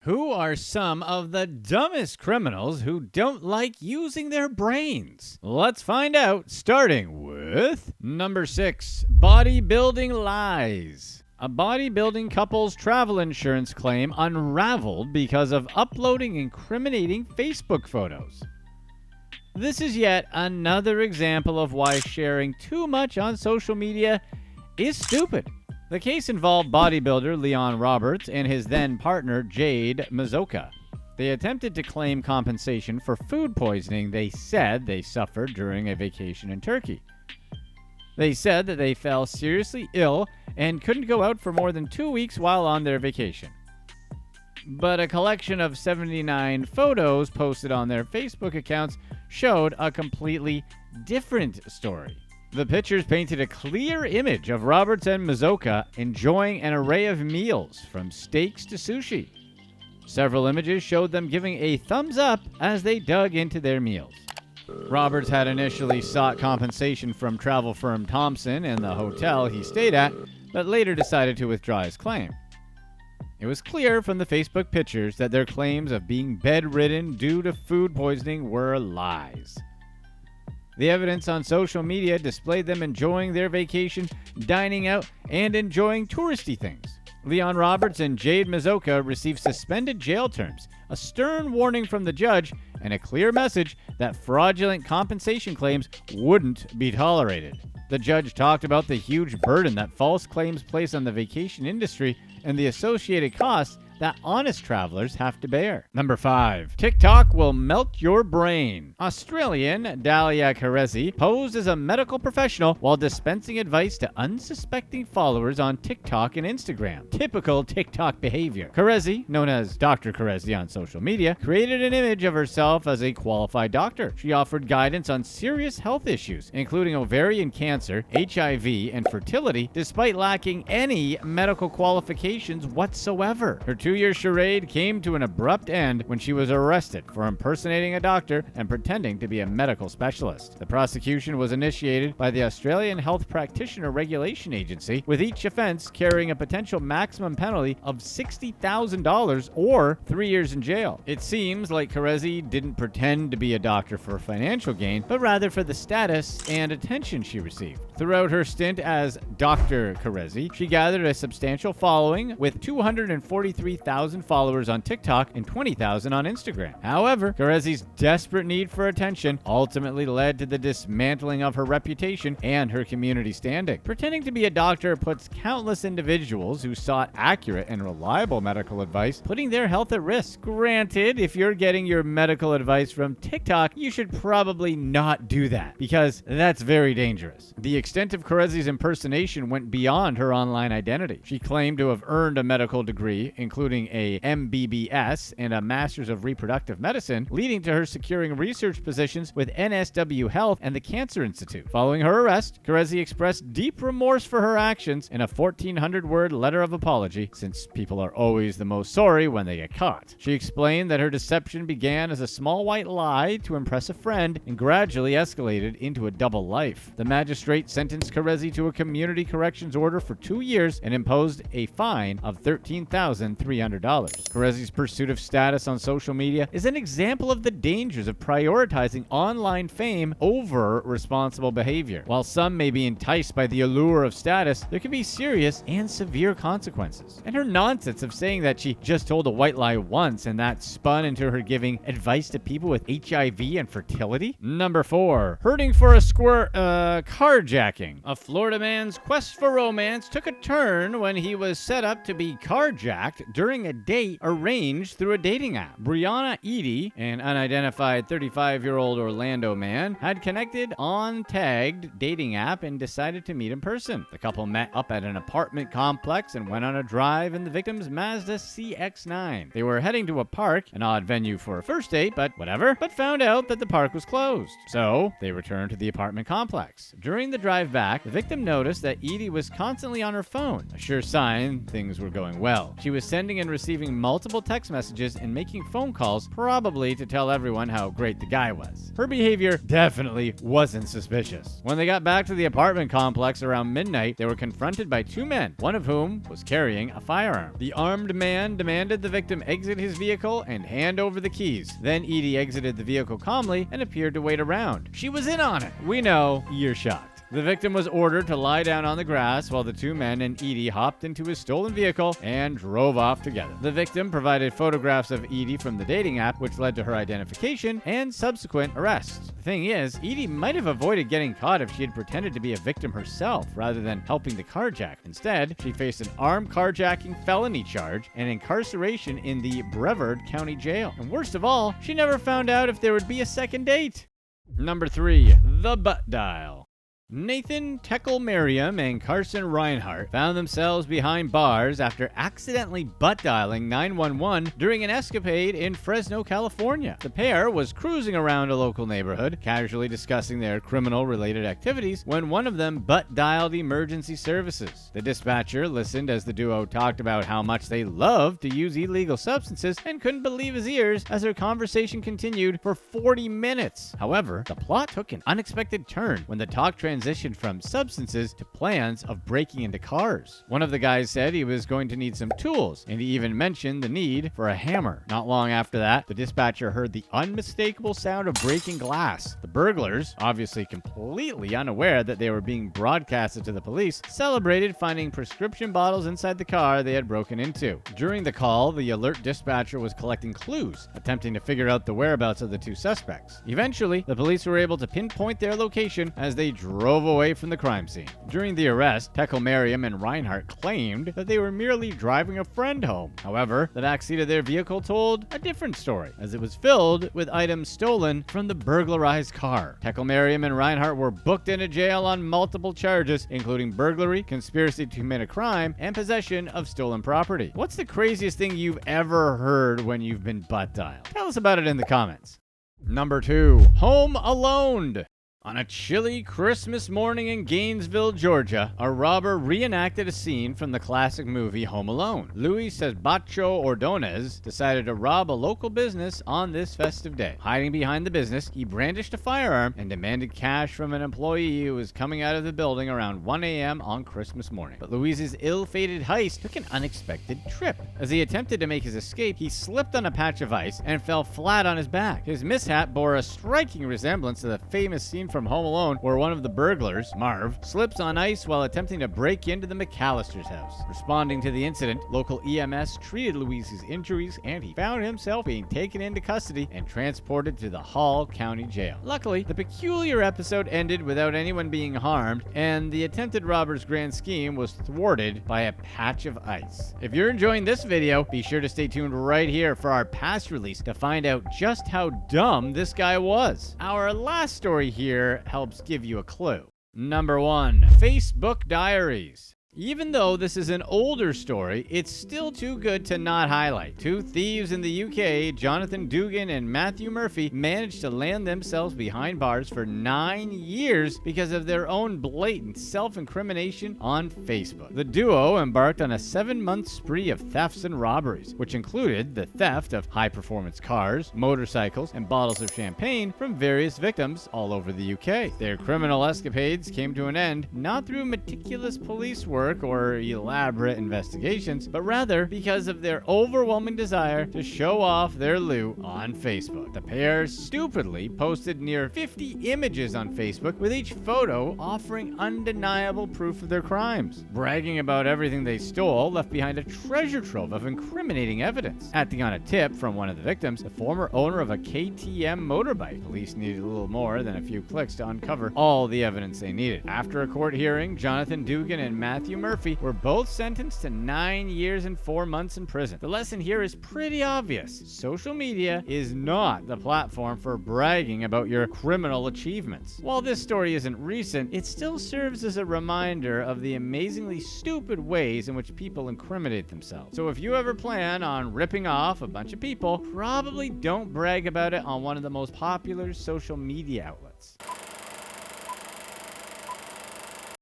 Who are some of the dumbest criminals who don't like using their brains? Let's find out, starting with number 6, Bodybuilding Lies. A bodybuilding couple's travel insurance claim unraveled because of uploading incriminating Facebook photos. This is yet another example of why sharing too much on social media is stupid. The case involved bodybuilder Leon Roberts and his then partner Jade Mazoka. They attempted to claim compensation for food poisoning they said they suffered during a vacation in Turkey. They said that they fell seriously ill and couldn't go out for more than 2 weeks while on their vacation. But a collection of 79 photos posted on their Facebook accounts showed a completely different story. The pictures painted a clear image of Roberts and Mazoka enjoying an array of meals, from steaks to sushi. Several images showed them giving a thumbs up as they dug into their meals. Roberts had initially sought compensation from travel firm Thompson and the hotel he stayed at, but later decided to withdraw his claim. It was clear from the Facebook pictures that their claims of being bedridden due to food poisoning were lies. The evidence on social media displayed them enjoying their vacation, dining out, and enjoying touristy things. Leon Roberts and Jade Mazoka received suspended jail terms, a stern warning from the judge, and a clear message that fraudulent compensation claims wouldn't be tolerated. The judge talked about the huge burden that false claims place on the vacation industry and the associated costs that honest travelers have to bear. Number 5. TikTok will melt your brain. Australian Dalia Carezi posed as a medical professional while dispensing advice to unsuspecting followers on TikTok and Instagram. Typical TikTok behavior. Carezi, known as Dr. Carezi on social media, created an image of herself as a qualified doctor. She offered guidance on serious health issues, including ovarian cancer, HIV, and fertility, despite lacking any medical qualifications whatsoever. Her 2-year charade came to an abrupt end when she was arrested for impersonating a doctor and pretending to be a medical specialist. The prosecution was initiated by the Australian Health Practitioner Regulation Agency, with each offense carrying a potential maximum penalty of $60,000 or 3 years in jail. It seems like Carezi didn't pretend to be a doctor for financial gain, but rather for the status and attention she received. Throughout her stint as Dr. Carezi, she gathered a substantial following with 243,000 followers on TikTok and 20,000 on Instagram. However, Carezi's desperate need for attention ultimately led to the dismantling of her reputation and her community standing. Pretending to be a doctor puts countless individuals who sought accurate and reliable medical advice, putting their health at risk. Granted, if you're getting your medical advice from TikTok, you should probably not do that, because that's very dangerous. The extent of Carezi's impersonation went beyond her online identity. She claimed to have earned a medical degree, including a MBBS and a Master's of Reproductive Medicine, leading to her securing research positions with NSW Health and the Cancer Institute. Following her arrest, Carezi expressed deep remorse for her actions in a 1,400-word letter of apology, since people are always the most sorry when they get caught. She explained that her deception began as a small white lie to impress a friend and gradually escalated into a double life. The magistrate sentenced Carezi to a community corrections order for 2 years and imposed a fine of $13,300. Carezi's pursuit of status on social media is an example of the dangers of prioritizing online fame over responsible behavior. While some may be enticed by the allure of status, there can be serious and severe consequences. And her nonsense of saying that she just told a white lie once and that spun into her giving advice to people with HIV and fertility. Number 4. Hurting for a squir... carjacking. A Florida man's quest for romance took a turn when he was set up to be carjacked during a date arranged through a dating app. Brionna Eaddy, an unidentified 35-year-old Orlando man, had connected on tagged dating app and decided to meet in person. The couple met up at an apartment complex and went on a drive in the victim's Mazda CX-9. They were heading to a park, an odd venue for a first date, but whatever, but found out that the park was closed. So they returned to the apartment complex. During the drive back, the victim noticed that Eaddy was constantly on her phone, a sure sign things were going well. She was sending sending and receiving multiple text messages and making phone calls, probably to tell everyone how great the guy was. Her behavior definitely wasn't suspicious. When they got back to the apartment complex around midnight, they were confronted by two men, one of whom was carrying a firearm. The armed man demanded the victim exit his vehicle and hand over the keys. Then Eaddy exited the vehicle calmly and appeared to wait around. She was in on it. We know you're shocked. The victim was ordered to lie down on the grass while the two men and Eaddy hopped into his stolen vehicle and drove off together. The victim provided photographs of Eaddy from the dating app, which led to her identification and subsequent arrest. The thing is, Eaddy might have avoided getting caught if she had pretended to be a victim herself rather than helping the carjack. Instead, she faced an armed carjacking felony charge and incarceration in the Brevard County Jail. And worst of all, she never found out if there would be a second date. Number 3. The Buttdial. Nathan, Teklemariam, and Carson Rinehart found themselves behind bars after accidentally butt-dialing 911 during an escapade in Fresno, California. The pair was cruising around a local neighborhood, casually discussing their criminal-related activities, when one of them butt-dialed emergency services. The dispatcher listened as the duo talked about how much they loved to use illegal substances and couldn't believe his ears as their conversation continued for 40 minutes. However, the plot took an unexpected turn when the talk transitioned from substances to plans of breaking into cars. One of the guys said he was going to need some tools, and he even mentioned the need for a hammer. Not long after that, the dispatcher heard the unmistakable sound of breaking glass. The burglars, obviously completely unaware that they were being broadcasted to the police, celebrated finding prescription bottles inside the car they had broken into. During the call, the alert dispatcher was collecting clues, attempting to figure out the whereabouts of the two suspects. Eventually, the police were able to pinpoint their location as they drove away from the crime scene. During the arrest, Teklemariam and Rinehart claimed that they were merely driving a friend home. However, the backseat of their vehicle told a different story, as it was filled with items stolen from the burglarized car. Teklemariam and Rinehart were booked into jail on multiple charges, including burglary, conspiracy to commit a crime, and possession of stolen property. What's the craziest thing you've ever heard when you've been butt-dialed? Tell us about it in the comments. Number 2. Home Alone. On a chilly Christmas morning in Gainesville, Georgia, a robber reenacted a scene from the classic movie Home Alone. Luis Bacho Ordonez decided to rob a local business on this festive day. Hiding behind the business, he brandished a firearm and demanded cash from an employee who was coming out of the building around 1 a.m. on Christmas morning. But Luis's ill-fated heist took an unexpected trip. As he attempted to make his escape, he slipped on a patch of ice and fell flat on his back. His mishap bore a striking resemblance to the famous scene from Home Alone, where one of the burglars, Marv, slips on ice while attempting to break into the McAllister's house. Responding to the incident, local EMS treated Luis's injuries, and he found himself being taken into custody and transported to the Hall County Jail. Luckily, the peculiar episode ended without anyone being harmed, and the attempted robber's grand scheme was thwarted by a patch of ice. If you're enjoying this video, be sure to stay tuned right here for our past release to find out just how dumb this guy was. Our last story here helps give you a clue. Number 1. Facebook Diaries. Even though this is an older story, it's still too good to not highlight. Two thieves in the UK, Jonathan Dugan and Matthew Murphy, managed to land themselves behind bars for 9 years because of their own blatant self-incrimination on Facebook. The duo embarked on a 7-month spree of thefts and robberies, which included the theft of high-performance cars, motorcycles, and bottles of champagne from various victims all over the UK. Their criminal escapades came to an end not through meticulous police work or elaborate investigations, but rather because of their overwhelming desire to show off their loot on Facebook. The pair stupidly posted near 50 images on Facebook, with each photo offering undeniable proof of their crimes. Bragging about everything they stole left behind a treasure trove of incriminating evidence. Acting on a tip from one of the victims, the former owner of a KTM motorbike, police needed a little more than a few clicks to uncover all the evidence they needed. After a court hearing, Jonathan Dugan and Matthew Murphy were both sentenced to 9 years and 4 months in prison. The lesson here is pretty obvious. Social media is not the platform for bragging about your criminal achievements. While this story isn't recent, it still serves as a reminder of the amazingly stupid ways in which people incriminate themselves. So if you ever plan on ripping off a bunch of people, probably don't brag about it on one of the most popular social media outlets.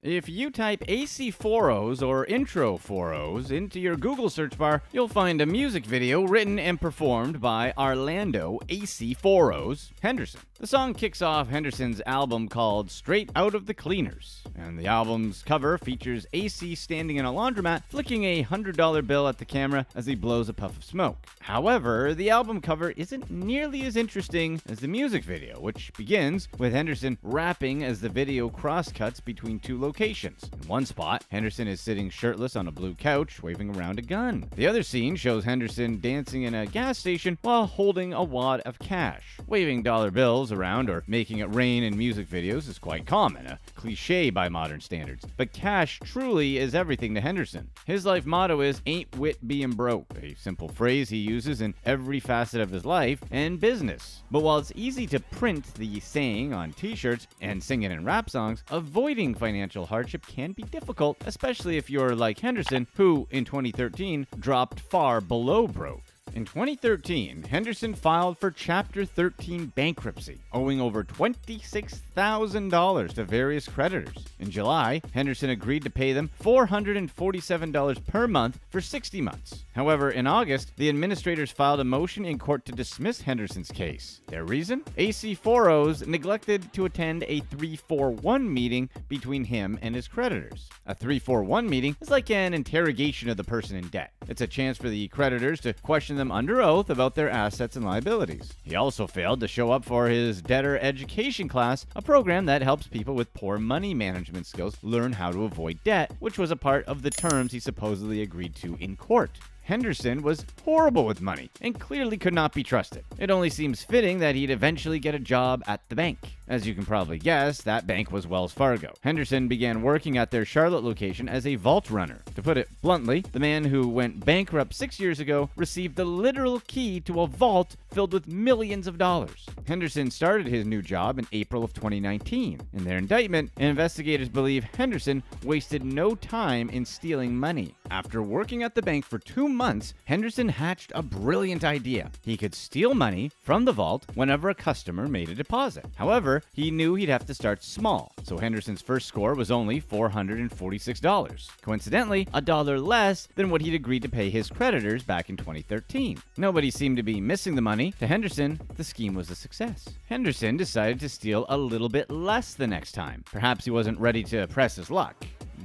If you type AC Foros or Intro Foros into your Google search bar, you'll find a music video written and performed by Orlando AC Foros Henderson. The song kicks off Henderson's album called Straight Out of the Cleaners, and the album's cover features AC standing in a laundromat flicking a $100 bill at the camera as he blows a puff of smoke. However, the album cover isn't nearly as interesting as the music video, which begins with Henderson rapping as the video cross-cuts between two locations. In one spot, Henderson is sitting shirtless on a blue couch, waving around a gun. The other scene shows Henderson dancing in a gas station while holding a wad of cash. Waving dollar bills around or making it rain in music videos is quite common, a cliche by modern standards. But cash truly is everything to Henderson. His life motto is "Ain't wit being broke," a simple phrase he uses in every facet of his life and business. But while it's easy to print the saying on t-shirts and sing it in rap songs, avoiding financial hardship can be difficult, especially if you're like Henderson, who in 2013 dropped far below broke. In 2013, Henderson filed for Chapter 13 bankruptcy, owing over $26,000 to various creditors. In July, Henderson agreed to pay them $447 per month for 60 months. However, in August, the administrators filed a motion in court to dismiss Henderson's case. Their reason? AC Foros neglected to attend a 341 meeting between him and his creditors. A 341 meeting is like an interrogation of the person in debt. It's a chance for the creditors to question them under oath about their assets and liabilities. He also failed to show up for his debtor education class, a program that helps people with poor money management skills learn how to avoid debt, which was a part of the terms he supposedly agreed to in court. Henderson was horrible with money and clearly could not be trusted. It only seems fitting that he'd eventually get a job at the bank. As you can probably guess, that bank was Wells Fargo. Henderson began working at their Charlotte location as a vault runner. To put it bluntly, the man who went bankrupt 6 years ago received the literal key to a vault filled with millions of dollars. Henderson started his new job in April of 2019. In their indictment, investigators believe Henderson wasted no time in stealing money. After working at the bank for 2 months, Henderson hatched a brilliant idea. He could steal money from the vault whenever a customer made a deposit. However, he knew he'd have to start small, so Henderson's first score was only $446. Coincidentally, $1 less than what he'd agreed to pay his creditors back in 2013. Nobody seemed to be missing the money. To Henderson, the scheme was a success. Henderson decided to steal a little bit less the next time. Perhaps he wasn't ready to press his luck.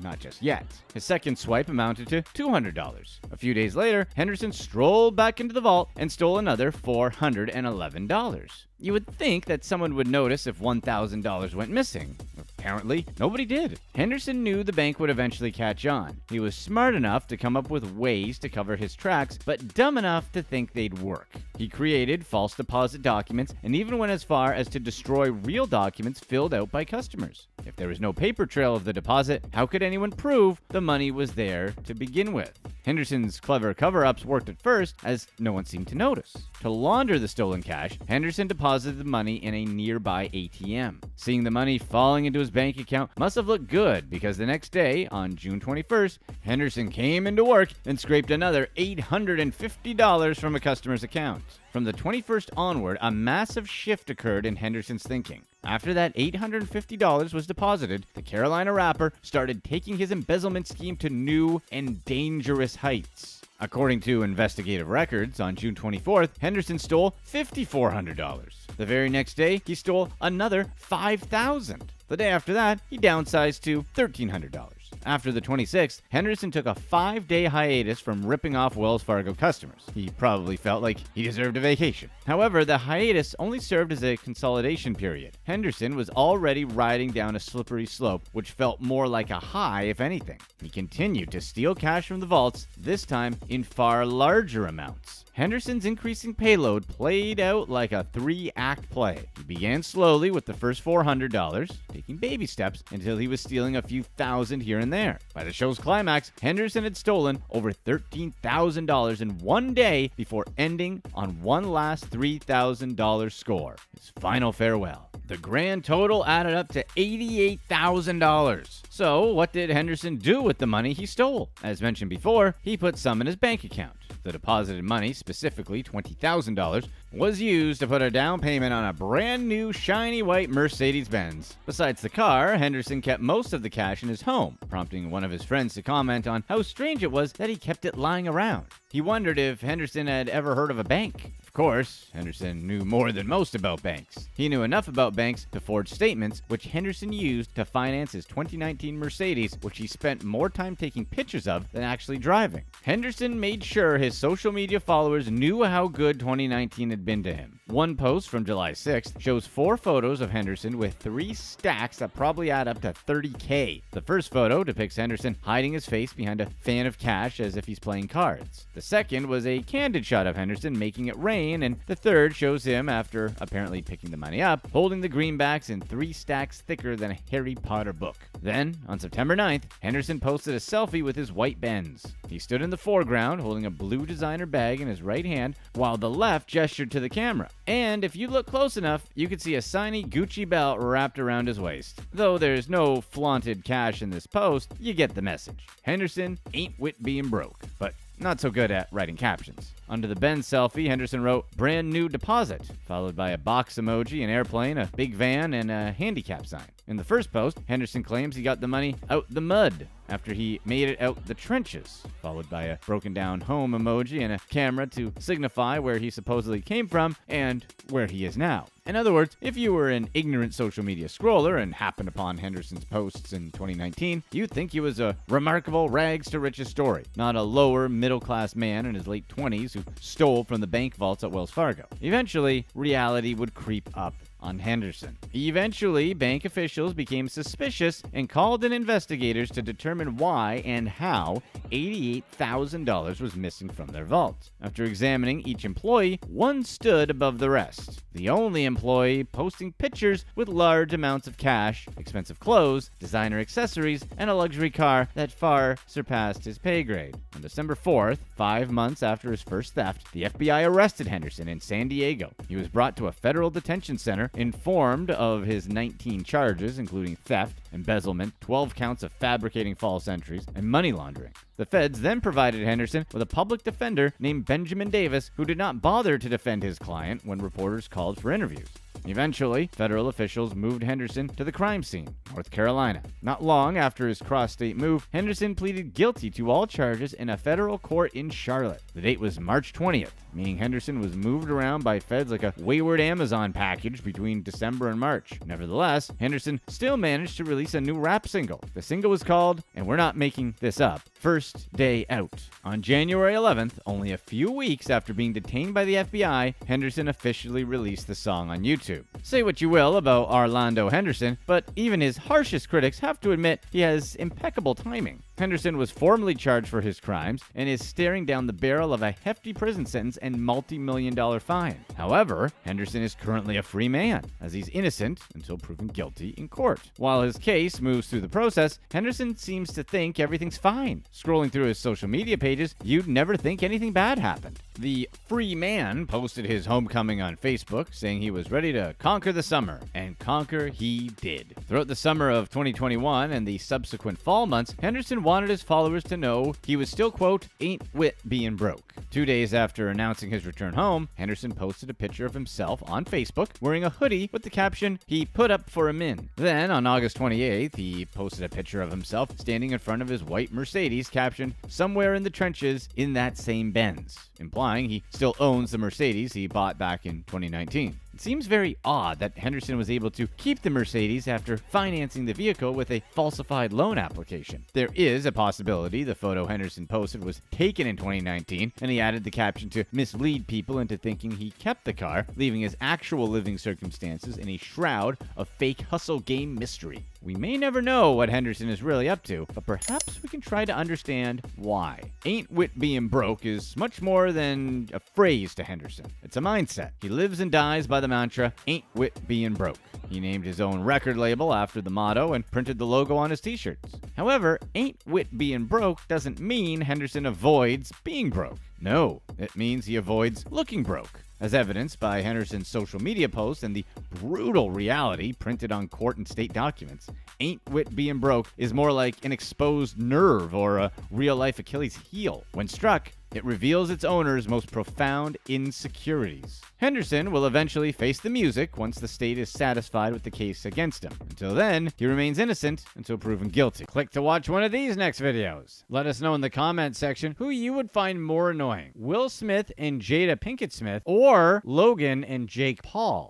Not just yet. His second swipe amounted to $200. A few days later, Henderson strolled back into the vault and stole another $411. You would think that someone would notice if $1,000 went missing. Apparently, nobody did. Henderson knew the bank would eventually catch on. He was smart enough to come up with ways to cover his tracks, but dumb enough to think they'd work. He created false deposit documents and even went as far as to destroy real documents filled out by customers. If there was no paper trail of the deposit, how could anyone prove the money was there to begin with? Henderson's clever cover-ups worked at first, as no one seemed to notice. To launder the stolen cash, Henderson deposited the money in a nearby ATM. Seeing the money falling into his bank account must have looked good, because the next day, on June 21st, Henderson came into work and scraped another $850 from a customer's account. From the 21st onward, a massive shift occurred in Henderson's thinking. After that $850 was deposited, the Carolina rapper started taking his embezzlement scheme to new and dangerous heights. According to investigative records, on June 24th, Henderson stole $5,400. The very next day, he stole another $5,000. The day after that, he downsized to $1,300. After the 26th, Henderson took a 5-day hiatus from ripping off Wells Fargo customers. He probably felt like he deserved a vacation. However, the hiatus only served as a consolidation period. Henderson was already riding down a slippery slope, which felt more like a high, if anything. He continued to steal cash from the vaults, this time in far larger amounts. Henderson's increasing payload played out like a 3-act play. He began slowly with the first $400, taking baby steps until he was stealing a few thousand here and there. By the show's climax, Henderson had stolen over $13,000 in one day before ending on one last $3,000 score. His final farewell. The grand total added up to $88,000. So, what did Henderson do with the money he stole? As mentioned before, he put some in his bank account. The deposited money, specifically $20,000, was used to put a down payment on a brand new shiny white Mercedes-Benz. Besides the car, Henderson kept most of the cash in his home, prompting one of his friends to comment on how strange it was that he kept it lying around. He wondered if Henderson had ever heard of a bank. Of course, Henderson knew more than most about banks. He knew enough about banks to forge statements, which Henderson used to finance his 2019 Mercedes, which he spent more time taking pictures of than actually driving. Henderson made sure his social media followers knew how good 2019 had been to him. One post from July 6th shows 4 photos of Henderson with 3 stacks that probably add up to $30K. The first photo depicts Henderson hiding his face behind a fan of cash as if he's playing cards. The second was a candid shot of Henderson making it rain, and the third shows him, after apparently picking the money up, holding the greenbacks in 3 stacks thicker than a Harry Potter book. Then, on September 9th, Henderson posted a selfie with his white Benz. He stood in the foreground holding a blue designer bag in his right hand, while the left gestured to the camera. And if you look close enough, you could see a shiny Gucci belt wrapped around his waist. Though there's no flaunted cash in this post, you get the message. Henderson ain't wit being broke, but not so good at writing captions. Under the Benz selfie, Henderson wrote, "Brand new deposit," followed by a box emoji, an airplane, a big van, and a handicap sign. In the first post, Henderson claims he got the money out the mud after he made it out the trenches, followed by a broken down home emoji and a camera to signify where he supposedly came from and where he is now. In other words, if you were an ignorant social media scroller and happened upon Henderson's posts in 2019, you'd think he was a remarkable rags to riches story, not a lower middle class man in his late 20s who stole from the bank vaults at Wells Fargo. Eventually, reality would creep up on Henderson. Eventually, bank officials became suspicious and called in investigators to determine why and how $88,000 was missing from their vault. After examining each employee, one stood above the rest. The only employee posting pictures with large amounts of cash, expensive clothes, designer accessories, and a luxury car that far surpassed his pay grade. On December 4th, 5 months after his first theft, the FBI arrested Henderson in San Diego. He was brought to a federal detention center, informed of his 19 charges, including theft, embezzlement, 12 counts of fabricating false entries, and money laundering. The feds then provided Henderson with a public defender named Benjamin Davis, who did not bother to defend his client when reporters called for interviews. Eventually, federal officials moved Henderson to the crime scene, North Carolina. Not long after his cross-state move, Henderson pleaded guilty to all charges in a federal court in Charlotte. The date was March 20th, meaning Henderson was moved around by feds like a wayward Amazon package between December and March. Nevertheless, Henderson still managed to release a new rap single. The single was called, and we're not making this up, First Day Out. On January 11th, only a few weeks after being detained by the FBI, Henderson officially released the song on YouTube. Say what you will about Orlando Henderson, but even his harshest critics have to admit he has impeccable timing. Henderson was formally charged for his crimes and is staring down the barrel of a hefty prison sentence and multi-million-dollar fine. However, Henderson is currently a free man, as he's innocent until proven guilty in court. While his case moves through the process, Henderson seems to think everything's fine. Scrolling through his social media pages, you'd never think anything bad happened. The free man posted his homecoming on Facebook, saying he was ready to conquer the summer, and conquer he did. Throughout the summer of 2021 and the subsequent fall months, Henderson wanted his followers to know he was still, quote, ain't wit being broke. 2 days after announcing his return home, Henderson posted a picture of himself on Facebook wearing a hoodie with the caption, "He put up for a min." Then, on August 28th, he posted a picture of himself standing in front of his white Mercedes captioned, "Somewhere in the trenches in that same Benz," implying he still owns the Mercedes he bought back in 2019. It seems very odd that Henderson was able to keep the Mercedes after financing the vehicle with a falsified loan application. There is a possibility the photo Henderson posted was taken in 2019, and he added the caption to mislead people into thinking he kept the car, leaving his actual living circumstances in a shroud of fake hustle game mystery. We may never know what Henderson is really up to, but perhaps we can try to understand why. Ain't wit being broke is much more than a phrase to Henderson. It's a mindset. He lives and dies by the mantra, ain't wit being broke. He named his own record label after the motto and printed the logo on his t-shirts. However, ain't wit being broke doesn't mean Henderson avoids being broke. No, it means he avoids looking broke, as evidenced by Henderson's social media posts and the brutal reality printed on court and state documents. Ain't wit being broke is more like an exposed nerve or a real-life Achilles heel. When struck, it reveals its owner's most profound insecurities. Henderson will eventually face the music once the state is satisfied with the case against him. Until then, he remains innocent until proven guilty. Click to watch one of these next videos. Let us know in the comments section who you would find more annoying, Will Smith and Jada Pinkett Smith, or Logan and Jake Paul.